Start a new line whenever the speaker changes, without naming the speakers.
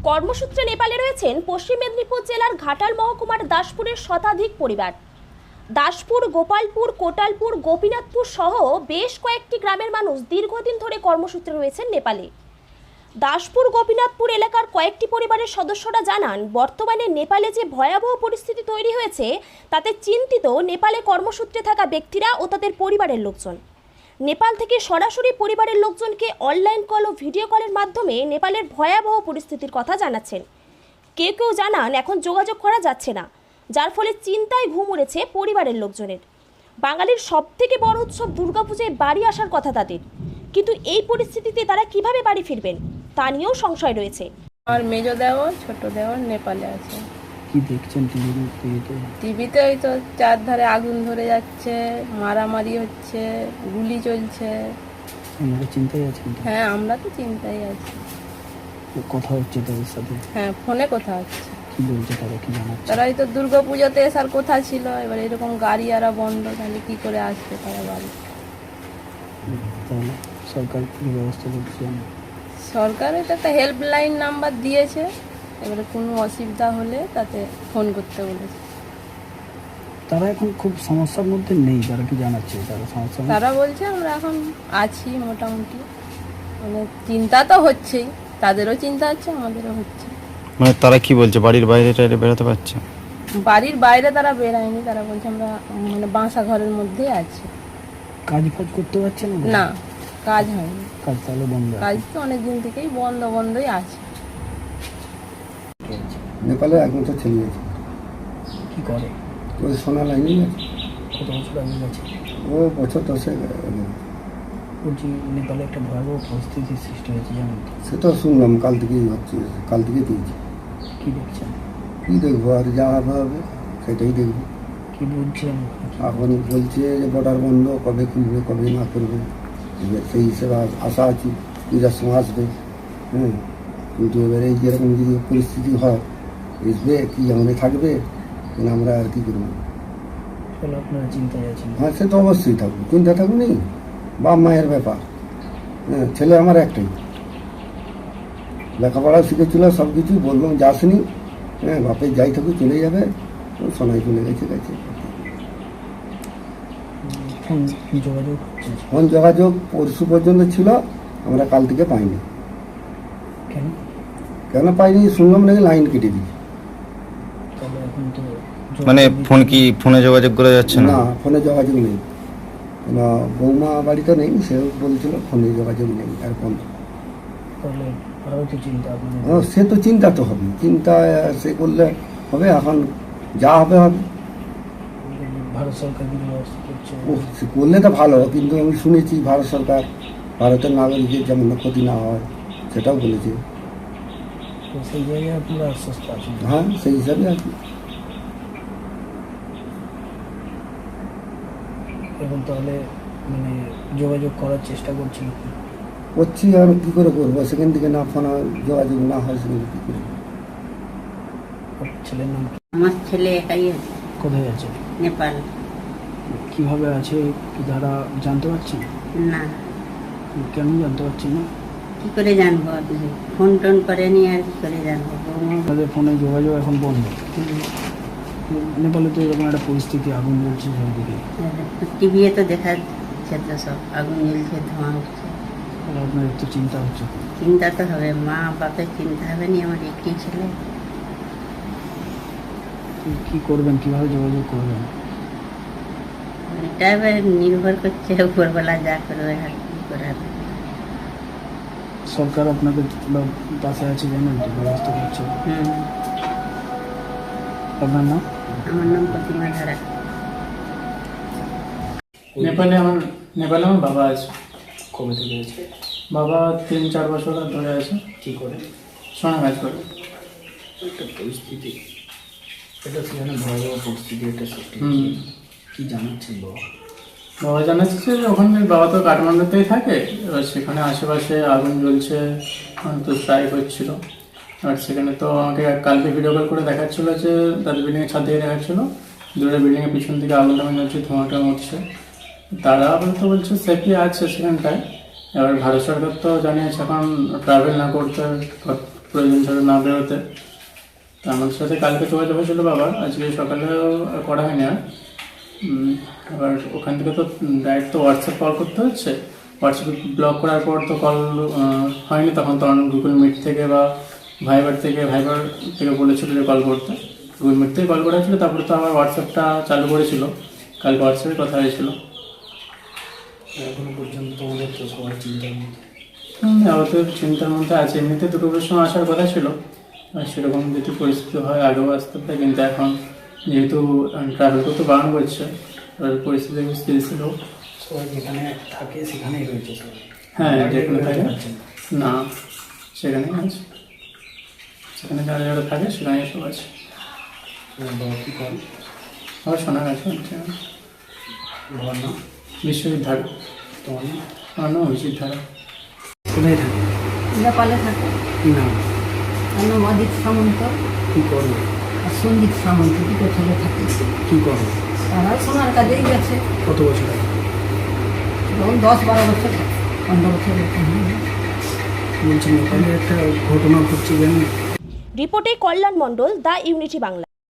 কর্মসূত্রে নেপালে রয়েছেন পশ্চিম মেদিনীপুর জেলার ঘাটাল মহকুমার দাসপুরের শতাধিক পরিবার। দাসপুর, গোপালপুর, কোটালপুর, গোপীনাথপুর সহ বেশ কয়েকটি গ্রামের মানুষ দীর্ঘদিন ধরে কর্মসূত্রে রয়েছেন নেপালে। দাসপুর, গোপীনাথপুর এলাকার কয়েকটি পরিবারের সদস্যরা জানান, বর্তমানে নেপালে যে ভয়াবহ পরিস্থিতি তৈরি হয়েছে তাতে চিন্তিত নেপালে কর্মসূত্রে থাকা ব্যক্তিরা ও তাদের পরিবারের লোকজন। নেপাল থেকে সরাসরি পরিবারের লোকজনকে অনলাইন কল ও ভিডিও কলের মাধ্যমে নেপালের ভয়াবহ পরিস্থিতির কথা জানাচ্ছেন। কেউ কেউ জানান এখন যোগাযোগ করা যাচ্ছে না, যার ফলে চিন্তায় ঘুম উড়েছে পরিবারের লোকজনের। বাঙালির সবথেকে বড় উৎসব দুর্গাপূজায় বাড়ি আসার কথা তাদের, কিন্তু এই পরিস্থিতিতে তারা কিভাবে বাড়ি ফিরবেন তা নিয়েও সংশয় রয়েছে।
আর মেজ দেওয়ার ছোট দেওয়ার নেপালে আছে।
কি দেখছেন
টিভিতে ওই তো চারধারে আগুন ধরে যাচ্ছে, মারামারি হচ্ছে, গুলি চলছে।
আপনারা চিন্তায় আছেন?
হ্যাঁ, আমরা তো চিন্তায় আছি।
কথা হচ্ছে তাদের সাথে?
হ্যাঁ, ফোনে কথা হচ্ছে।
কি বলছে তারা, কি জানাচ্ছে?
তারা এই তো দুর্গাপূজাতে আসার কথা ছিল, এবার এরকম গাড়ি আরা বন্ধ, তাহলে কি করে আসবে তারা বাড়ি?
তাহলে সরকার কি ব্যবস্থা করছে?
সরকার তো একটা হেল্পলাইন নাম্বার দিয়েছে, এবারে কোনো অসুবিধা হলে তাতে ফোন করতে বলেছে।
তারা এখন খুব সমস্যার মধ্যে নেই, তারা কি জানাচ্ছে?
তারা বলছে আমরা এখন আছি মোটামুটি, মানে চিন্তা তো হচ্ছেই, তাদেরও চিন্তা হচ্ছে, আমাদেরও হচ্ছে।
মানে তারা কি বলছে, বাড়ির বাইরে টাইরে বেরোতে পারছে?
বাড়ির বাইরে তারা বেরায়নি, তারা বলছে আমরা মানে বাসা ঘরের মধ্যেই আছি।
কাজ করতে পারছে না?
না, কাজ হয়নি।
কাজ তাহলে বন্ধ?
কাজ তো অনেকদিন থেকেই বন্ধই আছে।
নেপালে এক বছর ছেলে গেছে।
কি করে?
ওই সোনা লাইনে গেছে।
কত বছর আগে গেছে?
ও বছর 10
বলছি নেপালে একটা ভয়াবহ পরিস্থিতির সৃষ্টি হয়েছে, জানেন তো?
সেটা শুনলাম, কাল থেকেই হচ্ছে, কাল থেকে দিয়েছি।
কি দেখছেন?
কী দেখবো, আর যা হবে সেটাই দেখবো।
কি বলছেন
এখন বলছে যে বর্ডার বন্ধ, কবে খুলবে কবে না করবে, সেই হিসেবে আশা আছি পূজার সময় আসবে। কিন্তু এবারে যেরকম যদি পরিস্থিতি হয়, আসবে কি আমাদের থাকবে, আমরা আর কি করবো?
তাহলে আপনারা চিন্তায় আছেন?
হ্যাঁ, সে তো অবশ্যই থাকবে, চিন্তা থাকবে নি, বাপ মায়ের ব্যাপার। ছেলে আমার একটাই, লেখাপড়া শিখেছিল, সব কিছু বললাম যাসনি। বাপের যাই থাকুক চলে যাবে, সোনাই চলে গেছে। ফোন যোগাযোগ পরশু পর্যন্ত ছিল, আমরা কাল থেকে পাইনি। কেন পাইনি শুনলাম নাকি লাইন কেটে দিয়েছে।
মানে ফোনে যোগাযোগ করা যাচ্ছে না?
না, ফোনে যোগাযোগ নেই। বৌমা বাড়িতে নেই, সে বলছিল ফোনে যোগাযোগ নেই আর ফোন। সে তো চিন্তা তো হবে, চিন্তা সে করলে হবে, এখন যা হবে হবে।
ভারত সরকার কি ব্যবস্থা করছে?
সে করলে তো ভালো, কিন্তু আমি শুনেছি ভারত সরকার ভারতের নাগরিকের যেমন ক্ষতি না হয় সেটাও বলেছে।
সেই জায়গায় আপনারা আশ্বস্ত আছেন?
হ্যাঁ, সেই হিসাবে আর কি।
এখন তাহলে মানে যোগাযোগ করার চেষ্টা করছেন?
করছি, আর কী করে করবো, সেখান থেকে না ফোন যোগাযোগ না হয় সেখানে কী করবো।
ছেলের নাম?
আমার ছেলে একাই আছে।
কোথায় আছে?
নেপাল।
কিভাবে আছে কি যারা জানতে পারছেন?
না।
কেন জানতে পারছেন না?
কি করে জানবো, আপনি ফোন টোন করেনি, আর কি করে জানবো?
তাদের ফোনে যোগাযোগ এখন বন্ধ। নেপালে তো এরকম একটা পরিস্থিতি, আগুন জ্বলছে সবদিকে।
টিভিতে তো দেখাচ্ছে তো, সব আগুন জ্বলছে, ধোঁয়া উঠছে।
আপনার একটু চিন্তা হচ্ছে?
চিন্তা তো হবে, মা বাপের চিন্তা হবে নি, আমার একটি ছেলে।
কি করবেন, কিভাবে যোগাযোগ করবেন?
এটা এবার নির্ভর করছে উপরবেলা যা করবে, আর কি করা হবে।
সরকার আপনাদের পাশে আছে, জানেন তো, ব্যবস্থা করছে। আপনার নাম?
আমার নাম প্রতিমা ধারা।
নেপালে আমার বাবা আছে।
কবে থেকে আছে?
বাবা 3-4 বছর ধরে আছে।
কী করে?
সোনা কাজ করে।
একটা পরিস্থিতি, এটা সেখানে ভয়াবহ পরিস্থিতি একটা সৃষ্টি। কি জানাচ্ছেন
বাবা জানাচ্ছে যে ওখানে বাবা তো কাঠমান্ডুতেই থাকে, এবার সেখানে আশেপাশে আগুন জ্বলছে, তো স্ট্রাইক হচ্ছিল। আর সেখানে তো আমাকে কালকে ভিডিও কল করে দেখাচ্ছিলো যে তাদের বিল্ডিংয়ের ছাদ থেকে দেখাচ্ছিলো দূরে বিল্ডিংয়ের পিছন থেকে আগুন টাগুন জ্বলছে, ধোঁয়াটা উঠছে। তারা আপাতত বলছে সেফটি আছে সেখানটায়। এবার ভারত সরকার তো জানিয়েছে এখন ট্রাভেল না করতে প্রয়োজন ছাড়া না বেরোতে। তো আমার সাথে কালকে যোগাযোগ হয়েছিল বাবার, আজকে সকালেও করা হয়নি আর। আবার ওখান থেকে তো ডাইরেক্ট তো হোয়াটসঅ্যাপ কল করতে হচ্ছে, হোয়াটসঅ্যাপে ব্লক করার পর তো কল হয়নি, তখন গুগল মিট থেকে বা ভাইবার থেকে বলেছিল যে কল করতে, গুগল মিট থেকে কল করা হয়েছিল। তারপরে তো আবার হোয়াটসঅ্যাপটা চালু করেছিল, কালকে হোয়াটসঅ্যাপে কথা হয়েছিল।
এখনো পর্যন্ত তোমাদের তো সবাই চিন্তার মধ্যে।
আমাদের চিন্তার মধ্যে আছে। এমনিতে দুটোর সময় আসার কথা ছিল, আর সেরকম যদি পরিস্থিতি হয় আগেও আসতে পারে, কিন্তু এখন যেহেতু ট্রাভেল করতে বারণ করছে, আর পরিস্থিতি স্থির ছিল।
সবাই যেখানে থাকে সেখানেই রয়েছে সবাই।
হ্যাঁ,
বাইরে
যেখানে
বেরোতে
থাকে
পারছে না।
না, সেখানেই আছে, সেখানে যারা যারা থাকে সেখানেই সব আছে।
বাবা কি করেন?
আবার শোনা গেছে
বাবার নাম?
বিশ্বজিৎ ধারা।
তোমার নাম?
আমার নাম অভিজিৎ ধারা।
কোথায় থাকে?
নেপালে থাকে।
কি নাম?
আমার নাম অজিত সামন্ত
কি করবে?
আর সঞ্জিত সামন্ত, দুটো ছেলে থাকে।
কি করবে?
তারা সোনার কাজেই গেছে,
কত বছর আগে?
তখন 10-12 বছর, 15 বছর এরকম হবে।
বলছেন নেপালে একটা ঘটনা ঘটছে জানেন?
রিপোর্টে কল্যাণ মণ্ডল, দ্য ইউনিটি বাংলা।